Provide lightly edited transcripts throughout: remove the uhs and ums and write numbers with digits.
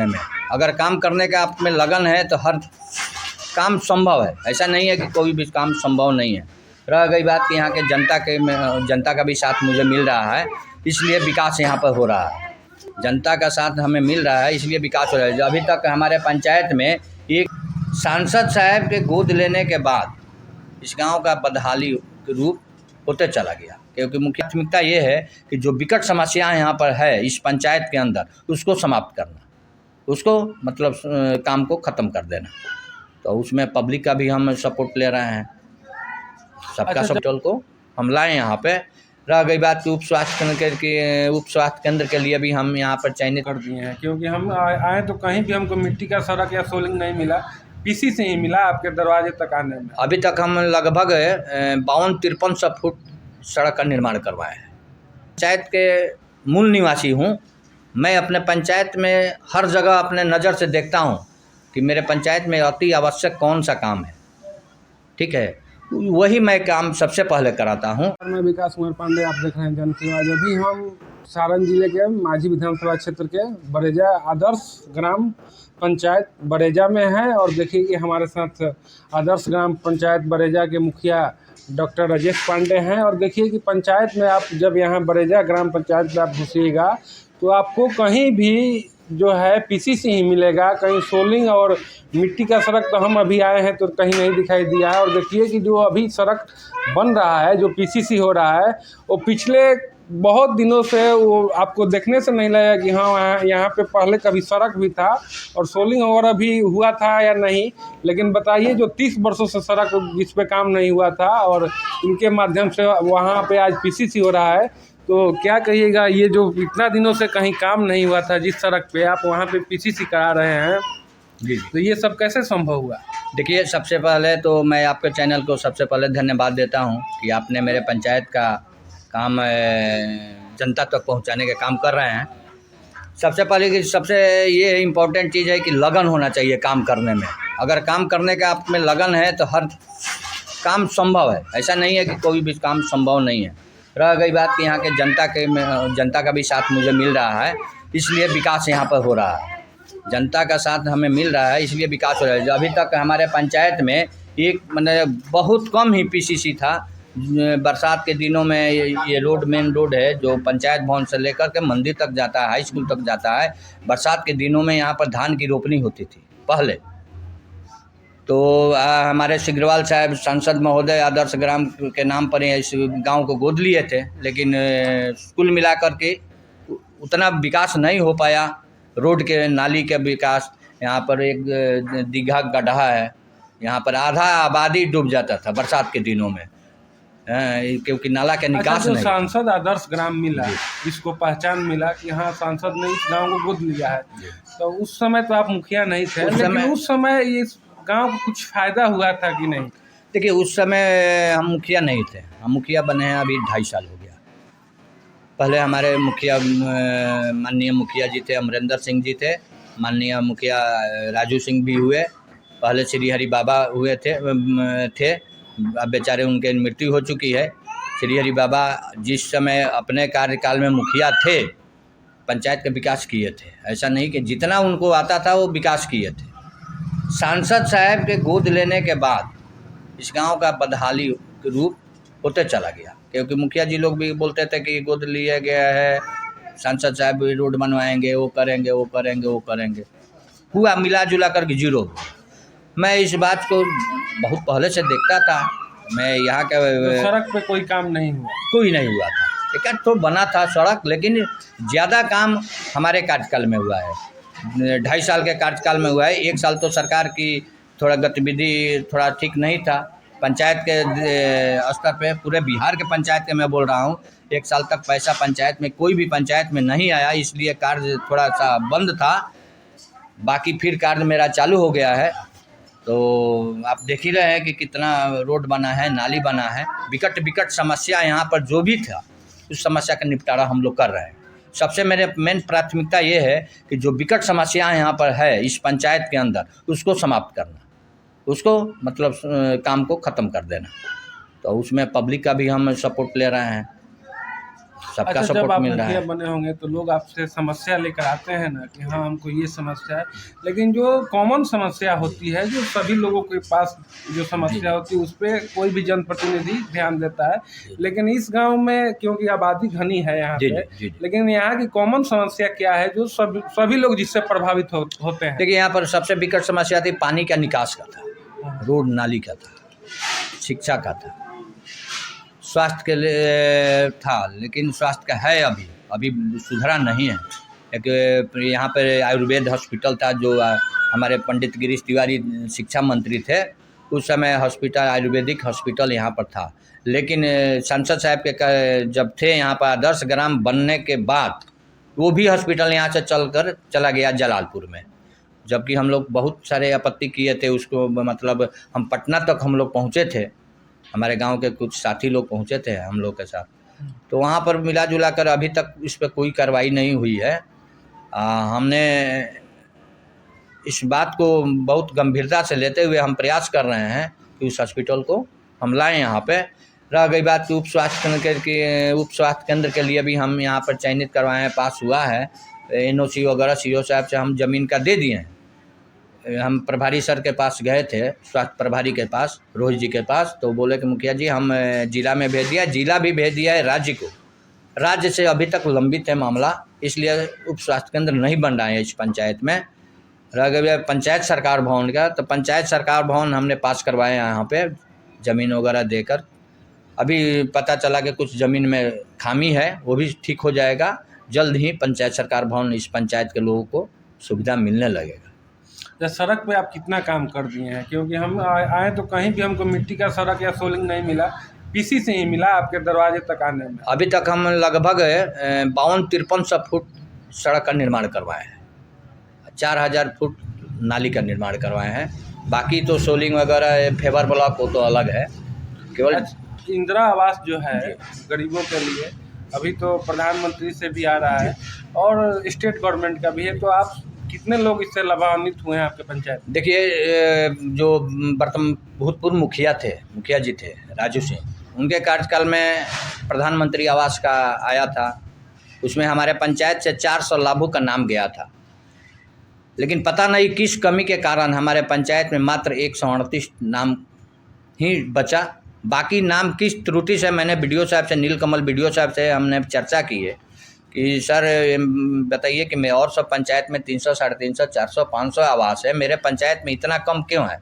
करने में। अगर काम करने का आप में लगन है तो हर काम संभव है। ऐसा नहीं है कि कोई भी काम संभव नहीं है। रह गई बात कि यहाँ के जनता का भी साथ मुझे मिल रहा है, इसलिए विकास यहाँ पर हो रहा है। जनता का साथ हमें मिल रहा है, इसलिए विकास हो रहा है। अभी तक हमारे पंचायत में एक सांसद साहब के गोद लेने के बाद इस गांव का बदहाली रूप होते चला गया, क्योंकि मुख्य प्राथमिकता ये है कि जो विकट समस्याएं यहाँ पर है इस पंचायत के अंदर, उसको समाप्त करना, उसको मतलब काम को ख़त्म कर देना। तो उसमें पब्लिक का भी हम सपोर्ट ले रहे हैं, सबका सपोर्ट को हम लाए यहाँ पे। रह गई बात कि उप स्वास्थ्य केंद्र के लिए भी हम यहाँ पर चयनित कर दिए हैं, क्योंकि हम आए तो कहीं भी हमको मिट्टी का सड़क या सोलिंग नहीं मिला, पीसी से ही मिला आपके दरवाजे तक आने में। अभी तक हम लगभग 52-53 फुट सड़क का निर्माण करवाए हैं। पंचायत के मूल निवासी हूँ मैं। अपने पंचायत में हर जगह अपने नज़र से देखता हूँ कि मेरे पंचायत में अति आवश्यक कौन सा काम है, ठीक है, वही मैं काम सबसे पहले कराता हूँ। मैं विकास कुमार पांडे, आप देख रहे हैं जनसेवा। अभी हम सारण जिले के माझी विधानसभा क्षेत्र के बरेजा आदर्श ग्राम पंचायत बरेजा में है, और देखिए कि हमारे साथ आदर्श ग्राम पंचायत बरेजा के मुखिया डॉक्टर राजेश पांडे हैं। और देखिए कि पंचायत में आप जब यहाँ बरेजा ग्राम पंचायत में आप घुसिएगा तो आपको कहीं भी जो है पीसीसी ही मिलेगा, कहीं सोलिंग और मिट्टी का सड़क तो हम अभी आए हैं तो कहीं नहीं दिखाई दिया है। और देखिए कि जो अभी सड़क बन रहा है, जो पीसीसी हो रहा है, वो पिछले बहुत दिनों से वो आपको देखने से नहीं लगेगा कि हाँ यहाँ पे पहले कभी सड़क भी था और सोलिंग वगैरह भी हुआ था या नहीं। लेकिन बताइए, जो 30 वर्षों से सड़क जिस पे काम नहीं हुआ था और इनके माध्यम से वहाँ पे आज पीसीसी हो रहा है, तो क्या कहिएगा, ये जो इतना दिनों से कहीं काम नहीं हुआ था जिस सड़क पे, आप वहाँ पे पीसीसी करा रहे हैं जी, तो ये सब कैसे संभव हुआ? देखिए, सबसे पहले तो मैं आपके चैनल को सबसे पहले धन्यवाद देता हूँ कि आपने मेरे पंचायत का काम जनता तक पहुँचाने का काम कर रहे हैं। सबसे पहले कि सबसे ये इम्पोर्टेंट चीज़ है कि लगन होना चाहिए काम करने में। अगर काम करने का आप में लगन है तो हर काम संभव है। ऐसा नहीं है कि कोई भी काम संभव नहीं है। रह गई बात कि यहाँ के जनता का भी साथ मुझे मिल रहा है, इसलिए विकास यहाँ पर हो रहा है। जनता का साथ हमें मिल रहा है, इसलिए विकास हो रहा है। अभी तक हमारे पंचायत में एक मतलब बहुत कम ही पीसीसी था। बरसात के दिनों में ये रोड मेन रोड है जो पंचायत भवन से लेकर के मंदिर तक जाता है, हाई स्कूल तक जाता है। बरसात के दिनों में यहाँ पर धान की रोपनी होती थी पहले। तो हमारे सिग्रीवाल साहब सांसद महोदय आदर्श ग्राम के नाम पर इस गांव को गोद लिए थे, लेकिन कुल मिलाकर के उतना विकास नहीं हो पाया। रोड के नाली के विकास, यहाँ पर एक दीघा गड्ढा है, यहाँ पर आधा आबादी डूब जाता था बरसात के दिनों में, क्योंकि नाला के निकास नहीं। सांसद आदर्श ग्राम मिला, इसको पहचान मिला कि हाँ सांसद ने इस गांव को गोद लिया है, तो उस समय तो आप मुखिया नहीं थे, लेकिन उस समय इस गांव को कुछ फायदा हुआ था कि नहीं? देखिए, उस समय हम मुखिया नहीं थे। हम मुखिया बने हैं अभी 2.5 साल हो गया। पहले हमारे मुखिया माननीय मुखिया जी थे अमरिंदर सिंह जी थे, माननीय मुखिया राजू सिंह भी हुए, पहले श्री हरि बाबा हुए थे। अब बेचारे उनके मृत्यु हो चुकी है। श्री हरि बाबा जिस समय अपने कार्यकाल में मुखिया थे, पंचायत का विकास किए थे। ऐसा नहीं कि जितना उनको आता था वो विकास किए थे। सांसद साहब के गोद लेने के बाद इस गांव का बदहाली रूप होते चला गया, क्योंकि मुखिया जी लोग भी बोलते थे कि गोद लिया गया है, सांसद साहब भी रोड बनवाएंगे, वो करेंगे, वो करेंगे, वो करेंगे। हुआ मिला जुला कर जीरो। मैं इस बात को बहुत पहले से देखता था। मैं यहाँ के तो सड़क पे कोई काम नहीं हुआ? कोई नहीं हुआ था। एक तो बना था सड़क, लेकिन ज़्यादा काम हमारे कार्यकाल में हुआ है। 2.5 साल के कार्यकाल में हुआ है। 1 साल तो सरकार की थोड़ा गतिविधि थोड़ा ठीक नहीं था। पंचायत के स्तर पे, पूरे बिहार के पंचायत के मैं बोल रहा हूँ, 1 साल तक पैसा पंचायत में कोई भी पंचायत में नहीं आया, इसलिए कार्य थोड़ा सा बंद था। बाकी फिर कार्य मेरा चालू हो गया है। तो आप देख ही रहे हैं कि कितना रोड बना है, नाली बना है। विकट समस्या यहाँ पर जो भी था, उस समस्या का निपटारा हम लोग कर रहे हैं। सबसे मेरे मेन प्राथमिकता ये है कि जो विकट समस्याएं यहाँ पर है इस पंचायत के अंदर, उसको समाप्त करना, उसको मतलब काम को ख़त्म कर देना। तो उसमें पब्लिक का भी हम सपोर्ट ले रहे हैं, सबका अच्छा, जब सपोर्ट आप मिल रहा मुखिया है। बने होंगे तो लोग आपसे समस्या लेकर आते हैं ना कि हाँ हमको ये समस्या है, लेकिन जो कॉमन समस्या होती है, जो सभी लोगों के पास जो समस्या होती है, उस पर कोई भी जनप्रतिनिधि ध्यान देता है। लेकिन इस गांव में क्योंकि आबादी घनी है यहाँ जी पे, जी जी जी। लेकिन यहाँ की कॉमन समस्या क्या है जो सभी लोग जिससे प्रभावित होते हैं? देखिए, यहाँ पर सबसे विकट समस्या थी पानी का निकास का था, रोड नाली का था, शिक्षा का था, स्वास्थ्य के लिए था, लेकिन स्वास्थ्य का है अभी अभी सुधरा नहीं है। एक यहाँ पर आयुर्वेद हॉस्पिटल था जो हमारे पंडित गिरीश तिवारी शिक्षा मंत्री थे, उस समय हॉस्पिटल आयुर्वेदिक हॉस्पिटल यहाँ पर था। लेकिन सांसद साहब के जब थे यहाँ पर आदर्श ग्राम बनने के बाद वो भी हॉस्पिटल यहाँ से चला गया जलालपुर में, जबकि हम लोग बहुत सारे आपत्ति किए थे उसको, मतलब हम पटना तक हम लोग पहुँचे थे, हमारे गांव के कुछ साथी लोग पहुँचे थे हम लोग के साथ, तो वहाँ पर मिला जुला कर अभी तक इस पर कोई कार्रवाई नहीं हुई है। हमने इस बात को बहुत गंभीरता से लेते हुए हम प्रयास कर रहे हैं कि उस हॉस्पिटल को हम लाएँ यहाँ पे। रह गई बात कि उप स्वास्थ्य केंद्र के लिए भी हम यहाँ पर चयनित करवाए हैं, पास हुआ है, NOC वगैरह CO साहब से हम ज़मीन का दे दिए हैं। हम प्रभारी सर के पास गए थे, स्वास्थ्य प्रभारी के पास, रोहित जी के पास, तो बोले कि मुखिया जी हम जिला में भेज दिया, जिला भी भेज दिया है राज्य को, राज्य से अभी तक लंबित है मामला, इसलिए उप स्वास्थ्य केंद्र नहीं बन रहा है इस पंचायत में। रह गया पंचायत सरकार भवन का, तो पंचायत सरकार भवन हमने पास करवाए यहाँ पे ज़मीन वगैरह देकर। अभी पता चला कि कुछ ज़मीन में खामी है, वो भी ठीक हो जाएगा जल्द ही। पंचायत सरकार भवन इस पंचायत के लोगों को सुविधा मिलने लगेगा। या सड़क पे आप कितना काम कर दिए हैं? क्योंकि हम आए तो कहीं भी हमको मिट्टी का सड़क या सोलिंग नहीं मिला, पीसी से ही मिला आपके दरवाजे तक आने में। अभी तक हम लगभग 52-53 फुट सड़क का निर्माण करवाए हैं, 4000 फुट नाली का निर्माण करवाए हैं, बाकी तो सोलिंग वगैरह फेवर ब्लॉक वो तो अलग है। केवल इंदिरा आवास जो है गरीबों के लिए, अभी तो प्रधानमंत्री से भी आ रहा है और स्टेट गवर्नमेंट का भी है, तो आप कितने लोग इससे लाभान्वित हुए हैं आपके पंचायत? देखिए, जो वर्तमान भूतपूर्व मुखिया जी थे राजू सिंह, उनके कार्यकाल में प्रधानमंत्री आवास का आया था, उसमें हमारे पंचायत से 400 लाभुक का नाम गया था, लेकिन पता नहीं किस कमी के कारण हमारे पंचायत में मात्र 138 नाम ही बचा। बाकी नाम किस त्रुटि से, मैंने BDO साहब से, नीलकमल BDO साहब से हमने चर्चा की है कि सर बताइए कि मैं और सब पंचायत में 300, 350, 400, 500 आवास है, मेरे पंचायत में इतना कम क्यों है?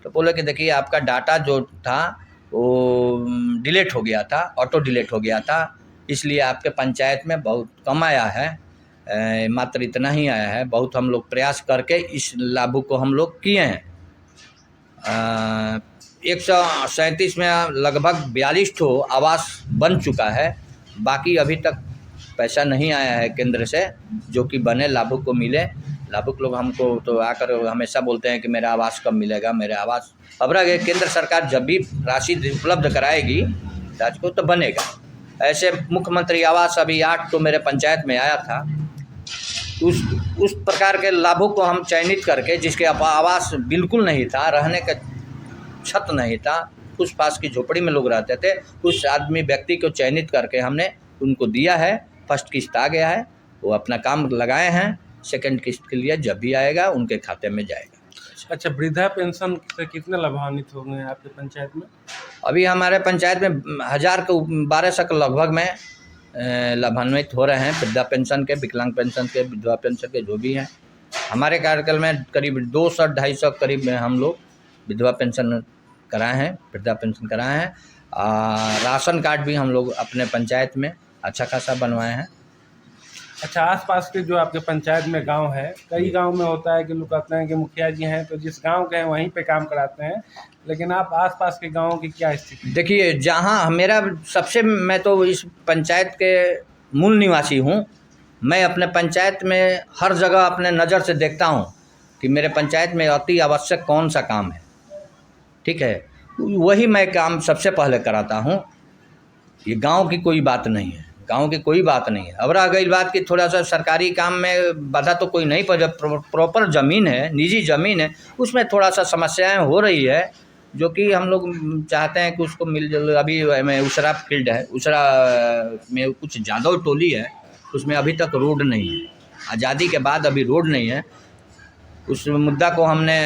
तो बोले कि देखिए आपका डाटा जो था वो डिलीट हो गया था, ऑटो डिलीट हो गया था, इसलिए आपके पंचायत में बहुत कम आया है, मात्र इतना ही आया है। बहुत हम लोग प्रयास करके इस लाभुक को हम लोग किए हैं। 137 में लगभग 42 ठो आवास बन चुका है, बाकी अभी तक पैसा नहीं आया है केंद्र से जो कि बने, लाभुक को मिले। लाभुक लोग हमको तो आकर हमेशा बोलते हैं कि मेरा आवास कब मिलेगा, मेरा आवास। अब रह गए, केंद्र सरकार जब भी राशि उपलब्ध कराएगी राज्य को तो बनेगा। ऐसे मुख्यमंत्री आवास अभी 8 तो मेरे पंचायत में आया था, उस प्रकार के लाभुक को हम चयनित करके, जिसके आवास बिल्कुल नहीं था, रहने का छत नहीं था, उस पास की झोपड़ी में लोग रहते थे, उस व्यक्ति को चयनित करके हमने उनको दिया है। फर्स्ट किस्त आ गया है, वो अपना काम लगाए हैं, सेकंड किस्त के लिए जब भी आएगा उनके खाते में जाएगा। अच्छा, वृद्धा पेंशन से कितने लाभान्वित हो गए हैं आपके पंचायत में? अभी हमारे पंचायत में 1000 के 1200 के लगभग में लाभान्वित हो रहे हैं, वृद्धा पेंशन के, विकलांग पेंशन के, विधवा पेंशन के, जो भी हैं। हमारे कार्यकाल में करीब 200-250 करीब में हम लोग विधवा पेंशन कराए हैं, वृद्धा पेंशन कराए हैं। राशन कार्ड भी हम लोग अपने पंचायत में अच्छा खासा बनवाए हैं। अच्छा, आसपास के जो आपके पंचायत में गांव है, कई गांव में होता है कि लोग कहते हैं कि मुखिया जी हैं तो जिस गांव के हैं वहीं पे काम कराते हैं, लेकिन आप आसपास के गांवों की क्या स्थिति? देखिए, जहाँ मैं तो इस पंचायत के मूल निवासी हूँ, मैं अपने पंचायत में हर जगह अपने नज़र से देखता हूँ कि मेरे पंचायत में अति आवश्यक कौन सा काम है, ठीक है, वही मैं काम सबसे पहले कराता हूँ। ये गांव की कोई बात नहीं है, गांव की कोई बात नहीं है। अब रह गई बात कि थोड़ा सा सरकारी काम में बाधा तो कोई नहीं, पर जब प्रॉपर ज़मीन है, निजी ज़मीन है, उसमें थोड़ा सा समस्याएं हो रही है, जो कि हम लोग चाहते हैं कि उसको मिल अभी में उसरा फील्ड है, उसरा में कुछ जादव टोली है, उसमें अभी तक रोड नहीं है। आज़ादी के बाद अभी रोड नहीं है। उस मुद्दा को हमने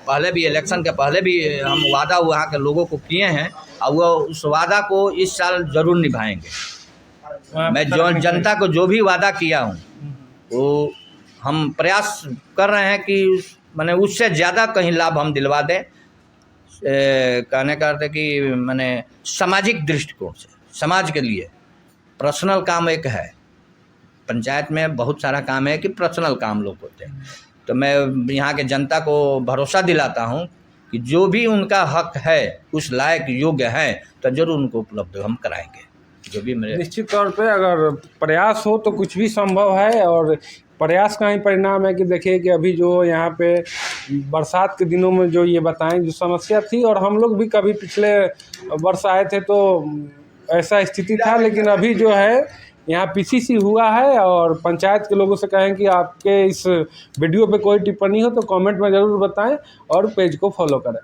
पहले भी इलेक्शन के पहले भी हम वादा वहाँ के लोगों को किए हैं और वो उस वादा को इस साल ज़रूर निभाएंगे। मैं जो जनता को जो भी वादा किया हूँ वो हम प्रयास कर रहे हैं कि माने उससे ज़्यादा कहीं लाभ हम दिलवा दें। कहने का अर्थ है कि माने सामाजिक दृष्टिकोण से समाज के लिए पर्सनल काम एक है, पंचायत में बहुत सारा काम है कि पर्सनल काम लोग होते हैं। तो मैं यहाँ के जनता को भरोसा दिलाता हूँ कि जो भी उनका हक है उस लायक योग्य है तो जरूर उनको उपलब्ध हम कराएंगे। जो भी मेरे निश्चित तौर पे अगर प्रयास हो तो कुछ भी संभव है, और प्रयास का ही परिणाम है कि देखिए कि अभी जो यहाँ पे बरसात के दिनों में जो ये बताएं जो समस्या थी, और हम लोग भी कभी पिछले वर्ष आए थे तो ऐसा स्थिति था, लेकिन अभी जो है यहाँ पीसीसी हुआ है। और पंचायत के लोगों से कहें कि आपके इस वीडियो पे कोई टिप्पणी हो तो कमेंट में ज़रूर बताएं और पेज को फॉलो करें।